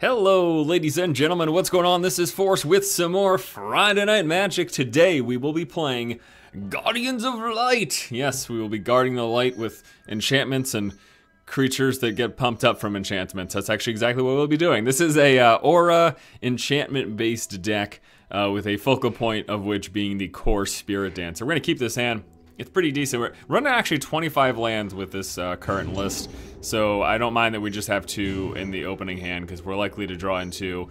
Hello, ladies and gentlemen, what's going on? This is Force with some more Friday Night Magic. Today, we will be playing Guardians of Light. Yes, we will be guarding the light with enchantments and creatures that get pumped up from enchantments. That's actually exactly what we'll be doing. This is a aura enchantment-based deck with a focal point of which being the core Spirit Dancer. We're going to keep this hand. It's pretty decent. We're running actually 25 lands with this current list, so I don't mind that we just have 2 in the opening hand because we're likely to draw into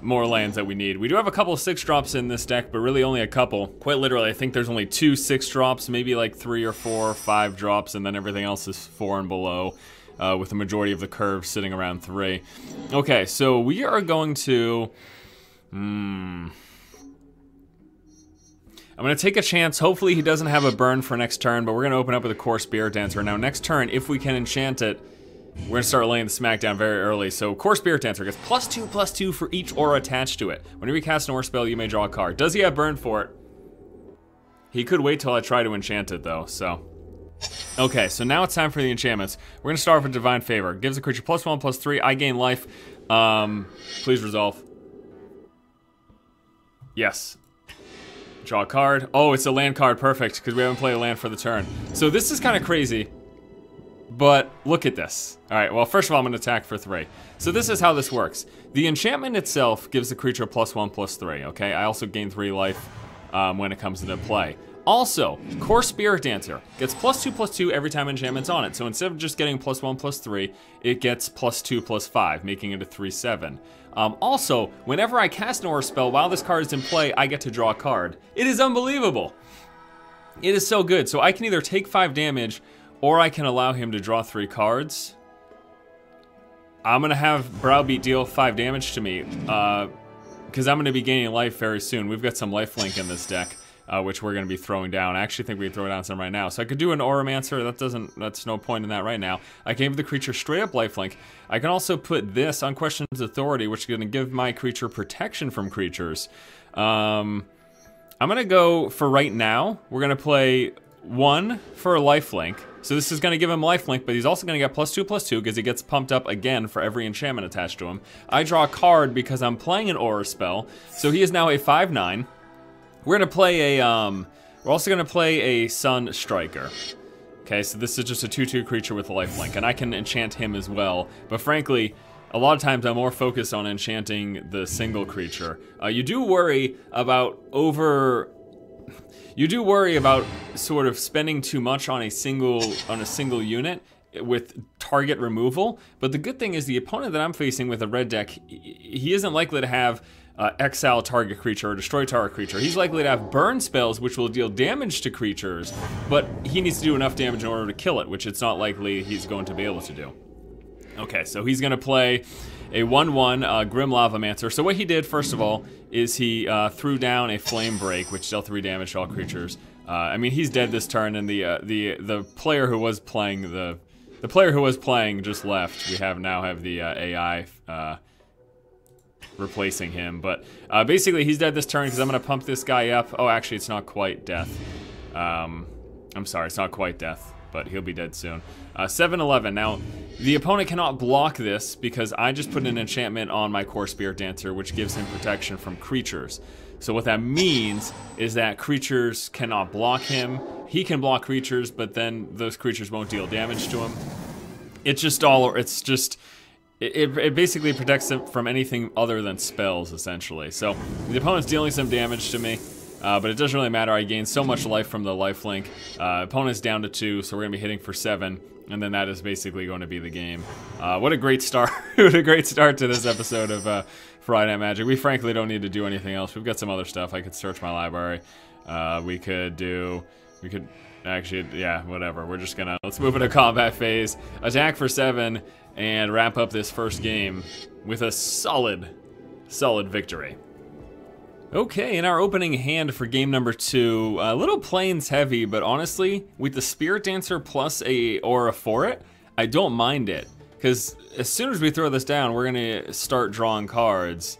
more lands that we need. We do have a couple of 6-drops in this deck, but really only a couple. Quite literally, I think there's only 2 6-drops, maybe like 3 or 4 or 5 drops, and then everything else is 4 and below, with the majority of the curve sitting around 3. Okay, so we are going to... I'm going to take a chance. Hopefully he doesn't have a burn for next turn, but we're going to open up with a core Spirit Dancer. Now next turn, if we can enchant it, we're going to start laying the smack down very early. So core Spirit Dancer gets +2/+2 for each aura attached to it. Whenever you cast an aura spell, you may draw a card. Does he have burn for it? He could wait till I try to enchant it though, so. Okay, so now it's time for the enchantments. We're going to start with Divine Favor. Gives a creature +1/+3. I gain life. Please resolve. Yes. Draw a card. Oh, it's a land card. Perfect, because we haven't played a land for the turn. So this is kind of crazy, but look at this. All right, well, first of all, I'm going to attack for 3. So this is how this works. The enchantment itself gives the creature +1/+3, okay? I also gain 3 life when it comes into play. Also, core Spirit Dancer gets +2/+2 every time enchantment's on it. So instead of just getting +1/+3, it gets +2/+5, making it a 3/7. Also, whenever I cast an aura spell while this card is in play, I get to draw a card. It is unbelievable. It is so good. So I can either take 5 damage, or I can allow him to draw 3 cards. I'm gonna have Browbeat deal 5 damage to me, because I'm gonna be gaining life very soon. We've got some lifelink in this deck, which we're gonna be throwing down. I actually think we can throw down some right now. So I could do an Auramancer. That's no point in that right now. I can give the creature straight up lifelink. I can also put this Unquestioned Authority, which is gonna give my creature protection from creatures. I'm gonna go for right now. We're gonna play 1 for a lifelink. So this is gonna give him lifelink, but he's also gonna get +2/+2 because he gets pumped up again for every enchantment attached to him. I draw a card because I'm playing an aura spell. So he is now a 5/9. We're gonna play a, we're also gonna play a Sun Striker. Okay, so this is just a 2/2 creature with a lifelink, and I can enchant him as well. But frankly, a lot of times I'm more focused on enchanting the single creature. You do worry about sort of spending too much on a single unit with target removal. But the good thing is the opponent that I'm facing with a red deck, he isn't likely to have exile target creature or destroy target creature. He's likely to have burn spells which will deal damage to creatures, but he needs to do enough damage in order to kill it, which it's not likely he's going to be able to do. Okay, so he's gonna play a 1/1 Grim Lavamancer. So what he did, first of all, is he threw down a Flame Break, which dealt 3 damage to all creatures. I mean, he's dead this turn, and the player who was playing just left. We now have the AI replacing him, but basically he's dead this turn because I'm gonna pump this guy up. Oh, actually, it's not quite death. I'm sorry, it's not quite death, but he'll be dead soon. 7/11. Now, the opponent cannot block this because I just put an enchantment on my core Spirit Dancer, which gives him protection from creatures. So what that means is that creatures cannot block him. He can block creatures, but then those creatures won't deal damage to him. It basically protects him from anything other than spells, essentially. So the opponent's dealing some damage to me, but it doesn't really matter. I gain so much life from the lifelink. Opponent's down to 2, so we're gonna be hitting for 7, and then that is basically going to be the game. What a great start! What a great start to this episode of Friday Night Magic. We frankly don't need to do anything else. We've got some other stuff. I could search my library. Actually, yeah, whatever. We're just gonna, let's move into combat phase, attack for 7, and wrap up this first game with a solid victory. Okay, in our opening hand for game number 2, a little plains heavy, but honestly, with the Spirit Dancer plus a aura for it, I don't mind it. Because as soon as we throw this down, we're gonna start drawing cards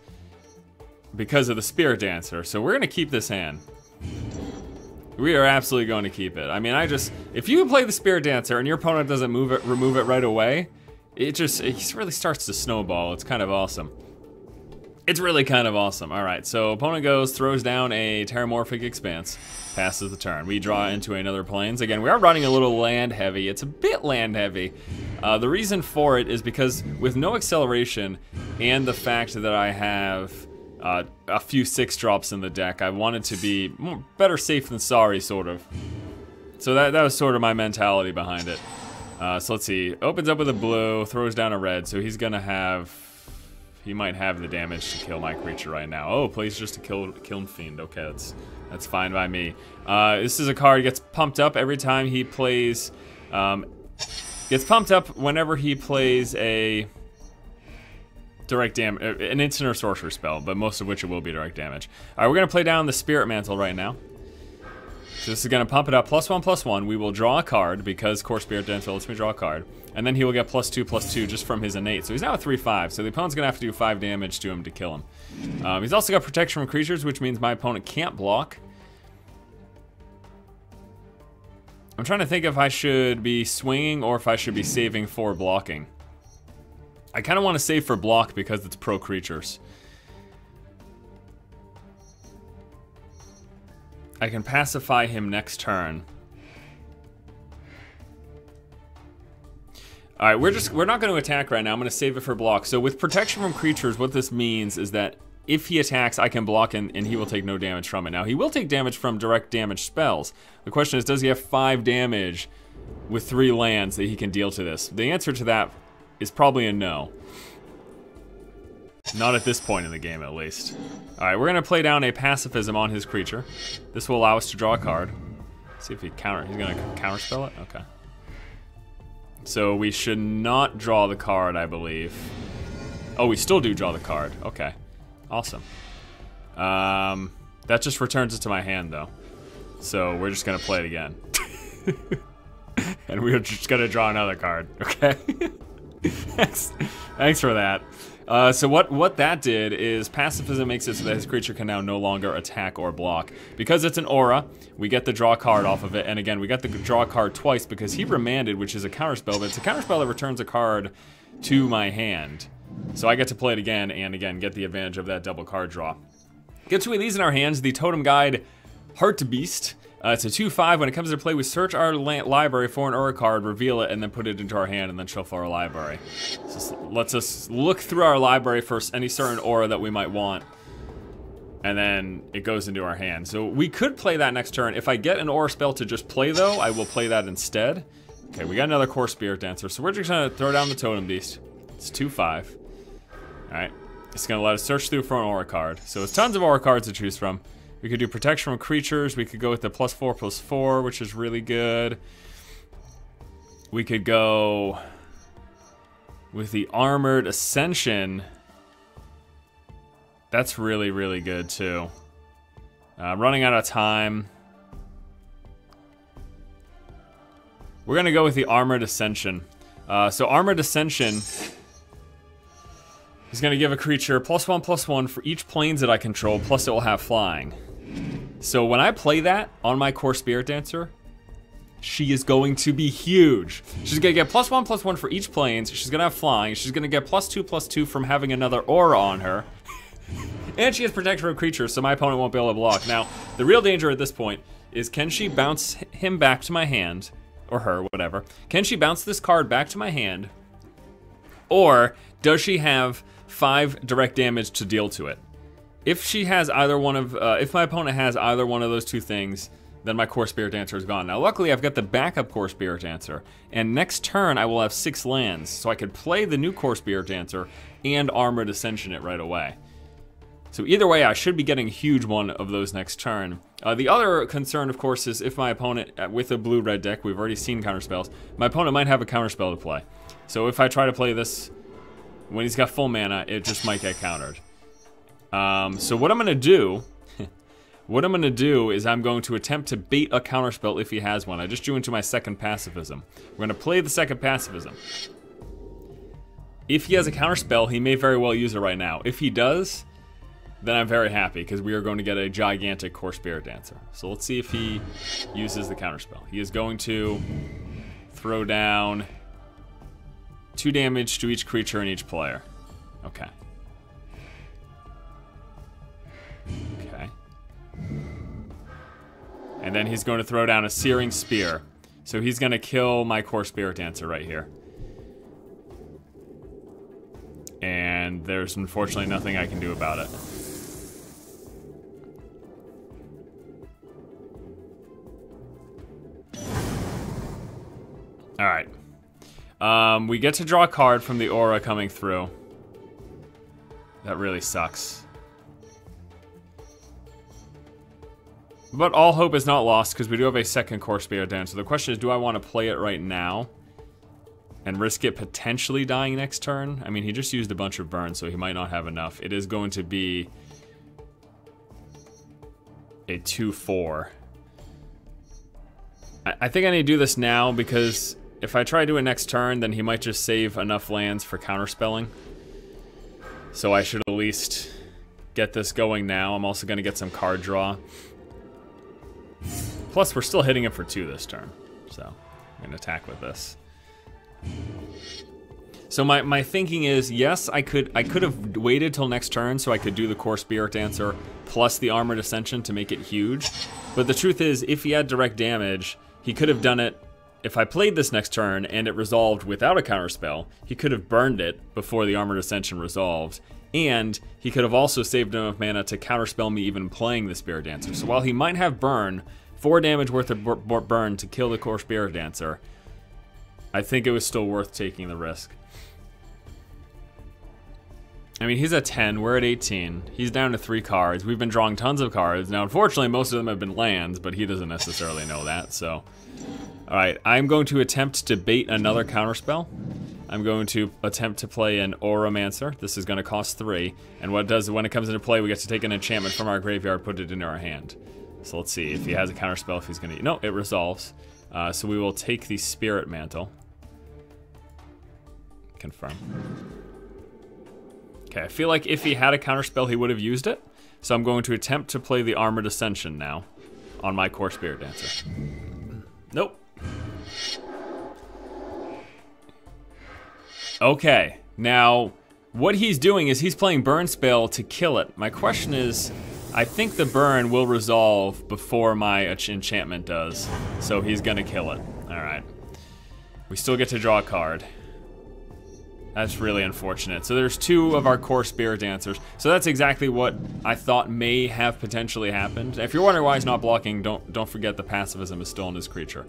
because of the Spirit Dancer. So we're gonna keep this hand. We are absolutely going to keep it. I mean, if you play the Spirit Dancer and your opponent doesn't remove it right away, it really starts to snowball. It's kind of awesome. It's really kind of awesome. All right, so opponent goes, throws down a Terramorphic Expanse, passes the turn. We draw into another Plains. Again, we are running a little land heavy. It's a bit land heavy. The reason for it is because with no acceleration and the fact that I have a few 6-drops in the deck, I wanted to be better safe than sorry, sort of. So that was sort of my mentality behind it. So let's see. Opens up with a blue, throws down a red, so he's gonna have... He might have the damage to kill my creature right now. Oh, plays just a Kiln Fiend. Okay, that's fine by me. This is a card gets pumped up every time he plays. Gets pumped up whenever he plays a direct damage, an instant or sorcerer spell, but most of which it will be direct damage. All right, we're gonna play down the Spirit Mantle right now. So this is gonna pump it up +1/+1. We will draw a card because Core Spirit Dancer lets me draw a card. And then he will get +2/+2 just from his innate. So he's now at 3/5. So the opponent's gonna have to do 5 damage to him to kill him. He's also got protection from creatures, which means my opponent can't block. I'm trying to think if I should be swinging or if I should be saving for blocking. I kind of want to save for block because it's pro creatures. I can pacify him next turn. All right, we're not going to attack right now. I'm going to save it for block. So with protection from creatures, what this means is that if he attacks, I can block and he will take no damage from it. Now, he will take damage from direct damage spells. The question is, does he have 5 damage with 3 lands that he can deal to this? The answer to that is probably a no. Not at this point in the game, at least. All right, we're going to play down a Pacifism on his creature. This will allow us to draw a card. See if he's going to counterspell it? Okay. So we should not draw the card, I believe. Oh, we still do draw the card. Okay. Awesome. That just returns it to my hand, though. So we're just going to play it again. And we're just going to draw another card. Okay? Thanks for that. So what that did is Pacifism makes it so that his creature can now no longer attack or block. Because it's an aura, we get the draw card off of it, and again, we got the draw card twice because he remanded, which is a counterspell, but it's a counterspell that returns a card to my hand. So I get to play it again, and again, get the advantage of that double card draw. Get 2 of these in our hands, the Totem Guide Heart Beast. It's a 2/5. When it comes to play, we search our library for an aura card, reveal it, and then put it into our hand, and then shuffle our library. So this lets us look through our library for any certain aura that we might want, and then it goes into our hand. So we could play that next turn. If I get an aura spell to just play, though, I will play that instead. Okay, we got another Core Spirit Dancer, so we're just gonna throw down the Totem Beast. It's 2/5. All right, it's gonna let us search through for an aura card. So there's tons of aura cards to choose from. We could do protection from creatures. We could go with the +4/+4, which is really good. We could go with the Armored Ascension. That's really, really good too. Running out of time. We're gonna go with the Armored Ascension. So Armored Ascension is gonna give a creature +1/+1 for each planes that I control, plus it will have flying. So when I play that on my Core Spirit Dancer, she is going to be huge. She's gonna get +1/+1 for each planes. She's gonna have flying. She's gonna get +2/+2 from having another aura on her. And she has protection from creatures, so my opponent won't be able to block. Now, the real danger at this point is, can she bounce him back to my hand, or her, whatever. Can she bounce this card back to my hand, or does she have 5 direct damage to deal to it? If she has either one of, if my opponent has either one of those 2 things, then my Core Spirit Dancer is gone. Now, luckily, I've got the backup Core Spirit Dancer, and next turn I will have 6 lands, so I could play the new Core Spirit Dancer and Armored Ascension it right away. So either way, I should be getting a huge one of those next turn. The other concern, of course, is if my opponent, with a blue-red deck, we've already seen counterspells, my opponent might have a counterspell to play. So if I try to play this when he's got full mana, it just might get countered. So what I'm gonna do, is I'm going to attempt to bait a counterspell if he has one. I just drew into my second Pacifism. We're gonna play the second Pacifism. If he has a counterspell, he may very well use it right now. If he does, then I'm very happy, because we are going to get a gigantic Core Spirit Dancer. So let's see if he uses the counterspell. He is going to throw down 2 damage to each creature and each player. Okay. Okay. And then he's going to throw down a Searing Spear. So he's going to kill my core Spirit Dancer right here. And there's unfortunately nothing I can do about it. Alright. We get to draw a card from the aura coming through. That really sucks. But all hope is not lost because we do have a second core Spirit Dancer. So the question is, do I want to play it right now and risk it potentially dying next turn? I mean, he just used a bunch of burns, so he might not have enough. It is going to be a 2/4. I think I need to do this now because if I try to do it next turn, then he might just save enough lands for counterspelling. So I should at least get this going now. I'm also going to get some card draw. Plus, we're still hitting him for 2 this turn. So I'm going to attack with this. So my thinking is, yes, I could have waited till next turn so I could do the core Spirit Dancer plus the Armored Ascension to make it huge. But the truth is, if he had direct damage, he could have done it. If I played this next turn and it resolved without a counterspell, he could have burned it before the Armored Ascension resolved. And he could have also saved enough mana to counterspell me even playing the Spirit Dancer. So while he might have burn, 4 damage worth of burn to kill the core Spirit Dancer, I think it was still worth taking the risk. I mean, he's at 10, we're at 18. He's down to 3 cards. We've been drawing tons of cards. Now, unfortunately, most of them have been lands, but he doesn't necessarily know that, so. All right, I'm going to attempt to bait another counterspell. I'm going to attempt to play an Auramancer. This is going to cost 3, and what it does when it comes into play, we get to take an enchantment from our graveyard, put it into our hand. So let's see if he has a counterspell, if he's going to. No, it resolves. So we will take the Spirit Mantle. Confirm. Okay, I feel like if he had a counterspell, he would have used it. So I'm going to attempt to play the Armored Ascension now on my core Spirit Dancer. Nope. Okay, now what he's doing is he's playing Burn Spell to kill it. My question is, I think the burn will resolve before my enchantment does, so he's gonna kill it. All right. We still get to draw a card. That's really unfortunate. So there's 2 of our core Spirit Dancers. So that's exactly what I thought may have potentially happened. If you're wondering why he's not blocking, don't forget the pacifism is still in his creature.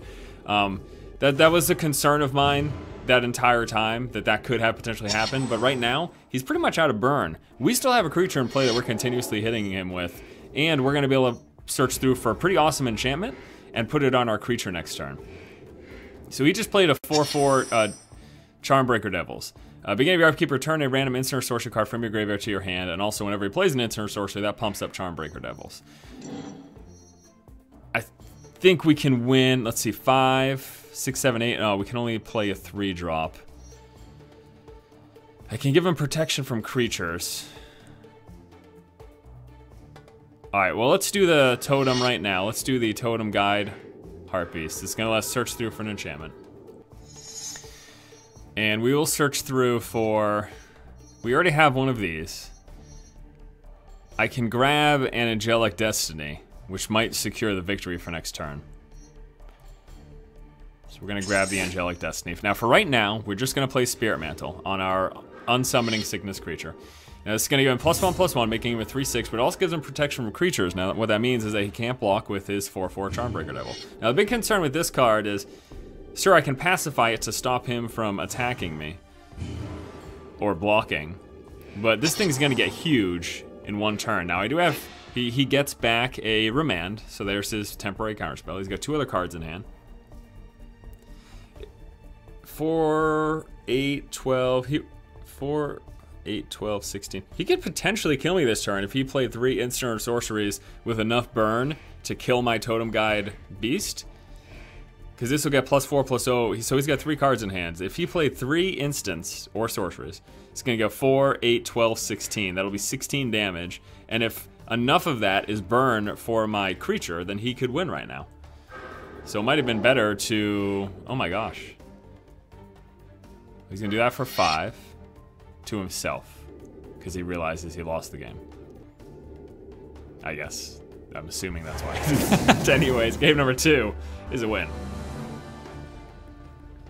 That was a concern of mine that entire time, that could have potentially happened. But right now, he's pretty much out of burn. We still have a creature in play that we're continuously hitting him with, and we're going to be able to search through for a pretty awesome enchantment and put it on our creature next turn. So he just played a 4/4 Charmbreaker Devils. Beginning of your upkeep, return a random instant or sorcery card from your graveyard to your hand, and also whenever he plays an instant or sorcery, that pumps up Charmbreaker Devils. I think we can win, let's see, 5, 6, 7, 8. No, we can only play a 3-drop. I can give him protection from creatures. Alright, well, let's do the totem right now. Let's do the Totem Guide Heartbeast. It's going to let us search through for an enchantment. And we will search through for... We already have one of these. I can grab an Angelic Destiny, which might secure the victory for next turn. So we're going to grab the Angelic Destiny. Now, for right now, we're just going to play Spirit Mantle on our Unsummoning Sickness creature. Now, this is going to give him +1/+1, making him a 3/6, but it also gives him protection from creatures. Now, what that means is that he can't block with his 4/4 Charmbreaker Devil. Now, the big concern with this card is... Sure, I can pacify it to stop him from attacking me. Or blocking. But this thing's gonna get huge in 1 turn. Now I do have, he gets back a Remand, so there's his temporary counterspell. He's got 2 other cards in hand. 4, 8, 12, 4, 8, 12, 16. He could potentially kill me this turn if he played 3 instant or sorceries with enough burn to kill my Totem Guide Beast. Because this will get +4/+0, so he's got 3 cards in hand. If he played 3 instants or sorceries, it's going to go 4, 8, 12, 16. That'll be 16 damage. And if enough of that is burn for my creature, then he could win right now. So it might have been better to... Oh my gosh. He's gonna do that for 5 to himself because he realizes he lost the game. I guess. I'm assuming that's why. Anyways, game number 2 is a win.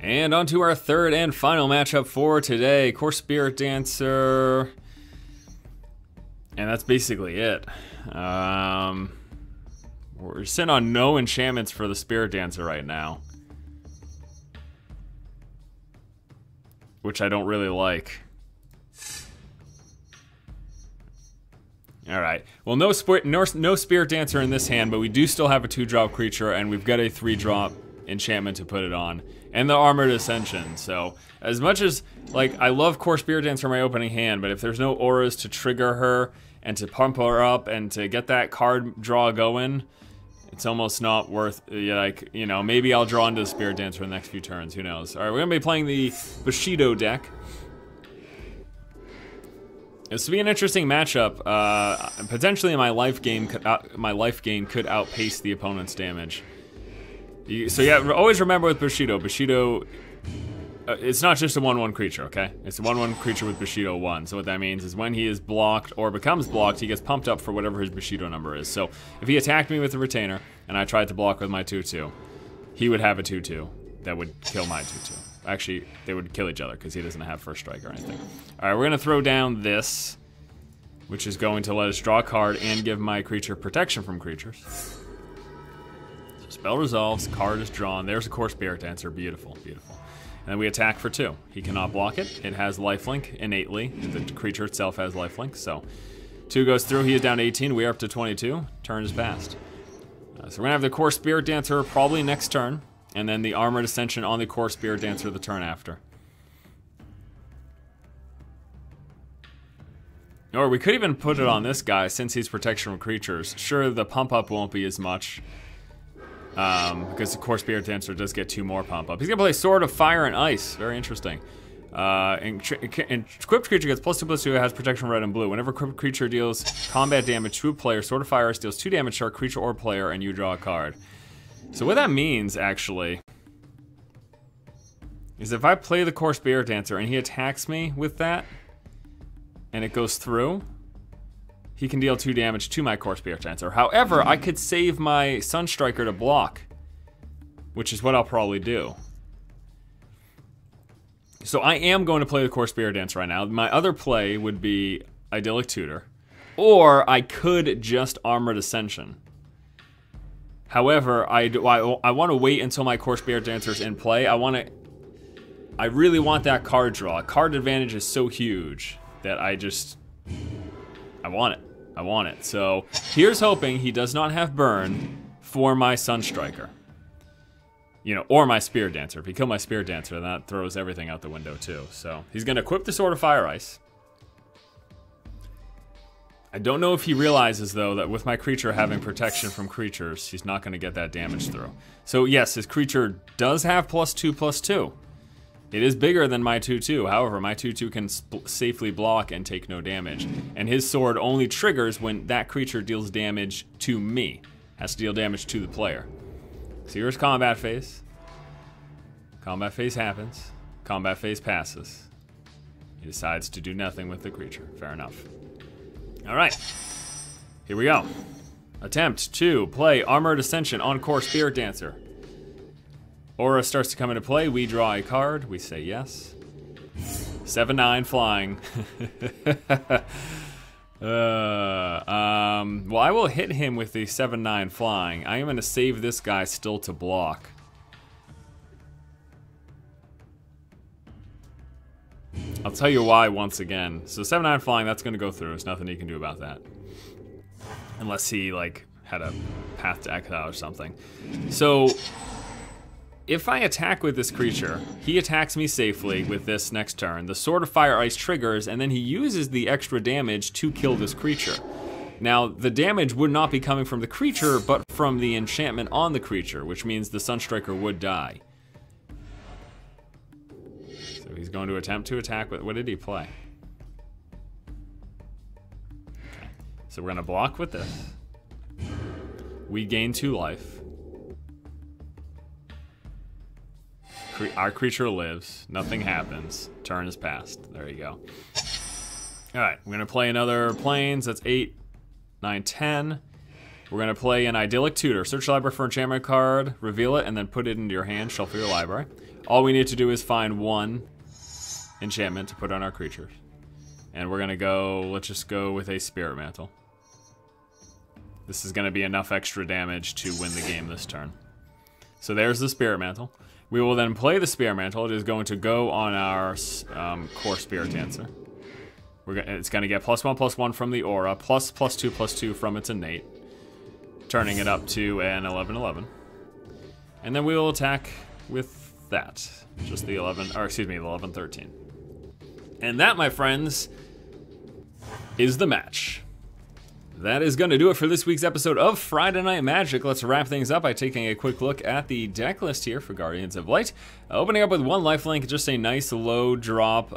And on to our third and final matchup for today. Core Spirit Dancer. And that's basically it. We're sitting on no enchantments for the Spirit Dancer right now. Which I don't really like. Alright. Well, no Spirit Dancer in this hand, but we do still have a 2-drop creature, and we've got a 3-drop enchantment to put it on. And the Armored Ascension. So, as much as, like, I love Core Spirit Dancer in my opening hand, but if there's no auras to trigger her, and to pump her up, and to get that card draw going, it's almost not worth, like, you know, maybe I'll draw into the Spirit Dancer in the next few turns, who knows. Alright, we're going to be playing the Bushido deck. This will be an interesting matchup. Potentially my life gain could outpace the opponent's damage. So yeah, always remember with Bushido, it's not just a 1/1 creature, okay? It's a 1/1 creature with Bushido 1. So what that means is when he is blocked or becomes blocked, he gets pumped up for whatever his Bushido number is. So if he attacked me with a Retainer and I tried to block with my 2/2, he would have a 2/2 that would kill my 2/2. Actually, they would kill each other because he doesn't have first strike or anything. All right, we're gonna throw down this, which is going to let us draw a card and give my creature protection from creatures. So spell resolves, card is drawn. There's a Core Spirit Dancer, beautiful, beautiful. And then we attack for 2. He cannot block it. It has lifelink innately. The creature itself has lifelink, so 2 goes through. He is down to 18. We are up to 22. Turn is passed. So we're gonna have the Core Spirit Dancer probably next turn, and then the Armored Ascension on the Core Spirit Dancer the turn after. Or we could even put it on this guy since he's protection from creatures. Sure, the pump up won't be as much. Because the Core Spirit Dancer does get 2 more pump up. He's gonna play Sword of Fire and Ice. Very interesting. Equipped creature gets +2/+2, has protection red and blue. Whenever equipped creature deals combat damage to a player, Sword of Fire Ice deals 2 damage to a creature or player, and you draw a card. So what that means, actually, is if I play the Core Spirit Dancer and he attacks me with that, and it goes through, he can deal 2 damage to my Core Spirit Dancer. However, I could save my Sunstriker to block, which is what I'll probably do. So I am going to play the Core Spirit Dancer right now. My other play would be Idyllic Tutor, or I could just Armored Ascension. However, I want to wait until my Core Spirit Dancer is in play. I really want that card draw. Card advantage is so huge that I want it. I want it. So here's hoping he does not have burn for my Sunstriker. You know, or my Spirit Dancer. If he kills my Spirit Dancer, then that throws everything out the window too. So he's gonna equip the Sword of Fire Ice. I don't know if he realizes though that with my creature having protection from creatures, he's not gonna get that damage through. So yes, his creature does have +2/+2. It is bigger than my 2/2, however, my 2/2 can safely block and take no damage. And his sword only triggers when that creature deals damage to me. Has to deal damage to the player. So here's combat phase. Combat phase happens. Combat phase passes. He decides to do nothing with the creature. Fair enough. Alright. Here we go. Attempt to play Armored Ascension on Core Spirit Dancer. Aura starts to come into play. We draw a card. We say yes. 7/9 flying. Well, I will hit him with the 7/9 flying. I am going to save this guy still to block. I'll tell you why once again. So 7/9 flying, that's going to go through. There's nothing he can do about that. Unless he, like, had a path to exile or something. So if I attack with this creature, he attacks me safely with this next turn. The Sword of Fire Ice triggers, and then he uses the extra damage to kill this creature. Now, the damage would not be coming from the creature, but from the enchantment on the creature, which means the Sunstriker would die. So he's going to attempt to attack with, what did he play? Okay, so we're gonna block with this. We gain 2 life. Our creature lives. Nothing happens. Turn is passed. There you go. Alright, we're going to play another Plains. That's 8, 9, 10. We're going to play an Idyllic Tutor. Search the library for enchantment card, reveal it, and then put it into your hand. Shuffle your library. All we need to do is find one enchantment to put on our creatures. And we're going to go, let's just go with a Spirit Mantle. This is going to be enough extra damage to win the game this turn. So there's the Spirit Mantle. We will then play the Spirit Mantle. It is going to go on our core Spirit Dancer. It's going to get +1/+1 from the aura, ++2/+2 from its innate, turning it up to an 11/11. And then we will attack with that. Just the 11/13. And that, my friends, is the match. That is going to do it for this week's episode of Friday Night Magic. Let's wrap things up by taking a quick look at the deck list here for Guardians of Light. Opening up with one lifelink, just a nice low drop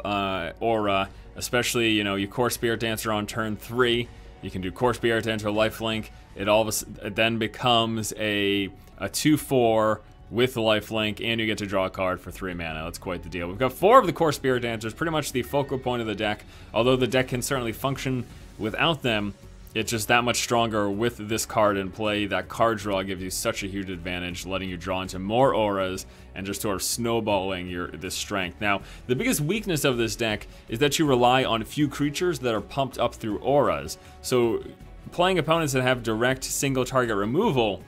aura, especially, you know, you core Spirit Dancer on turn 3. You can do core Spirit Dancer lifelink. It then becomes a 2/4 with the lifelink, and you get to draw a card for 3 mana. That's quite the deal. We've got 4 of the core Spirit Dancers, pretty much the focal point of the deck. Although the deck can certainly function without them, it's just that much stronger with this card in play. That card draw gives you such a huge advantage, letting you draw into more auras and just sort of snowballing this strength. Now, the biggest weakness of this deck is that you rely on few creatures that are pumped up through auras. So playing opponents that have direct single target removal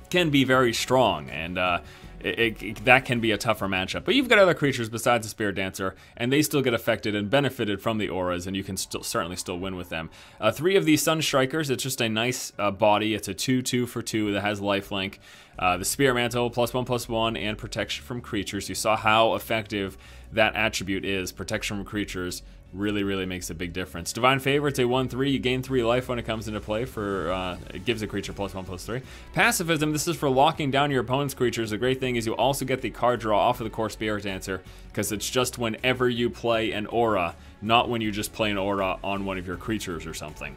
can be very strong, and that can be a tougher matchup. But you've got other creatures besides the Spirit Dancer, and they still get affected and benefited from the auras, and you can certainly still win with them. 3 of these Sun Strikers, it's just a nice body. It's a 2/2 for 2 that has lifelink. The Spirit Mantle, +1/+1, and protection from creatures. You saw how effective that attribute is. Protection from creatures really makes a big difference. Divine Favor, it's a 1/3. You gain 3 life when it comes into play. It gives a creature +1/+3. Pacifism, this is for locking down your opponent's creatures. The great thing is you also get the card draw off of the core Spirit Dancer, because it's just whenever you play an aura, not when you just play an aura on one of your creatures or something.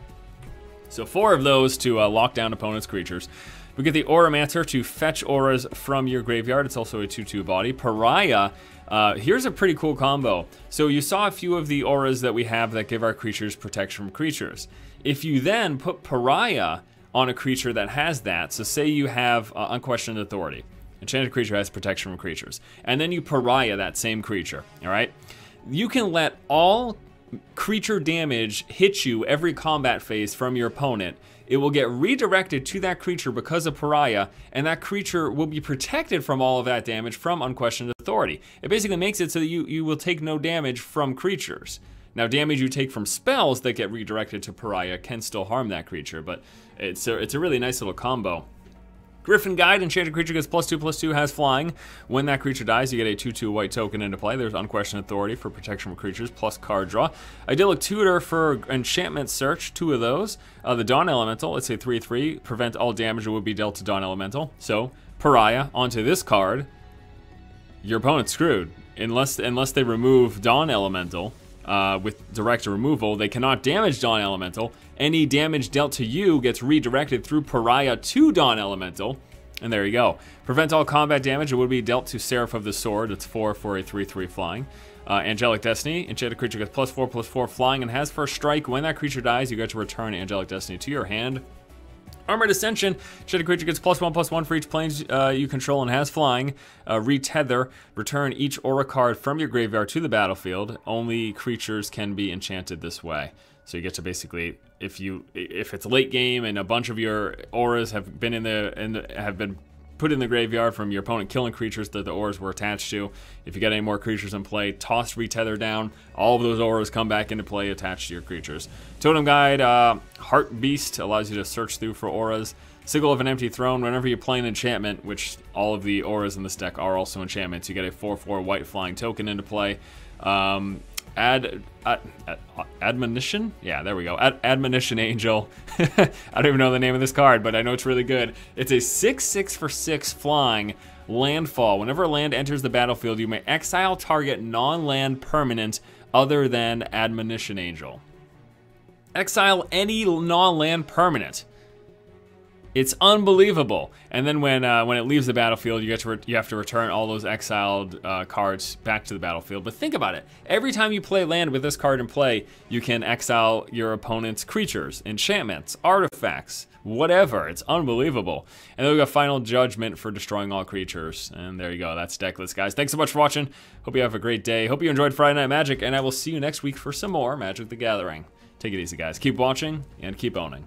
So 4 of those to lock down opponent's creatures. We get the Auramancer to fetch auras from your graveyard. It's also a 2/2 body. Pariah, here's a pretty cool combo. So you saw a few of the auras that we have that give our creatures protection from creatures. If you then put Pariah on a creature that has that, so say you have Unquestioned Authority. Enchanted creature has protection from creatures. And then you Pariah that same creature, all right? You can let all creature damage hit you every combat phase from your opponent. It will get redirected to that creature because of Pariah, and that creature will be protected from all of that damage from Unquestioned Authority. It basically makes it so that you will take no damage from creatures. Now, damage you take from spells that get redirected to Pariah can still harm that creature, but it's a really nice little combo. Griffin Guide, enchanted creature gets +2/+2, has flying. When that creature dies, you get a 2/2 white token into play. There's Unquestioned Authority for protection from creatures, plus card draw. Idyllic Tutor for enchantment search, 2 of those. The Dawn Elemental, it's a 3/3, prevent all damage that would be dealt to Dawn Elemental. So, Pariah onto this card, your opponent's screwed. Unless they remove Dawn Elemental, with direct removal, they cannot damage Dawn Elemental. Any damage dealt to you gets redirected through Pariah to Dawn Elemental, and there you go. Prevent all combat damage. It would be dealt to Seraph of the Sword. It's 4 for a 3/3 flying. Angelic Destiny, enchanted creature gets +4/+4 flying and has first strike. When that creature dies, you get to return Angelic Destiny to your hand. Armored Ascension, enchanted creature gets +1/+1 for each planes you control and has flying. Retether, return each aura card from your graveyard to the battlefield. Only creatures can be enchanted this way. So you get to basically, if it's late game and a bunch of your auras have been have been put in the graveyard from your opponent killing creatures that the auras were attached to, if you get any more creatures in play, toss Retether down. All of those auras come back into play attached to your creatures. Totem Guide, Heart Beast allows you to search through for auras. Sigil of an Empty Throne, whenever you play an enchantment, which all of the auras in this deck are also enchantments, you get a 4/4 white flying token into play. Admonition? Yeah, there we go. Admonition Angel. I don't even know the name of this card, but I know it's really good. It's a 6/6 for 6 flying landfall. Whenever a land enters the battlefield, you may exile target non-land permanent other than Admonition Angel. Exile any non-land permanent. It's unbelievable. And then when it leaves the battlefield, you have to return all those exiled cards back to the battlefield. But think about it. Every time you play land with this card in play, you can exile your opponent's creatures, enchantments, artifacts, whatever. It's unbelievable. And then we got Final Judgment for destroying all creatures. And there you go. That's decklist, guys. Thanks so much for watching. Hope you have a great day. Hope you enjoyed Friday Night Magic, and I will see you next week for some more Magic the Gathering. Take it easy, guys. Keep watching and keep owning.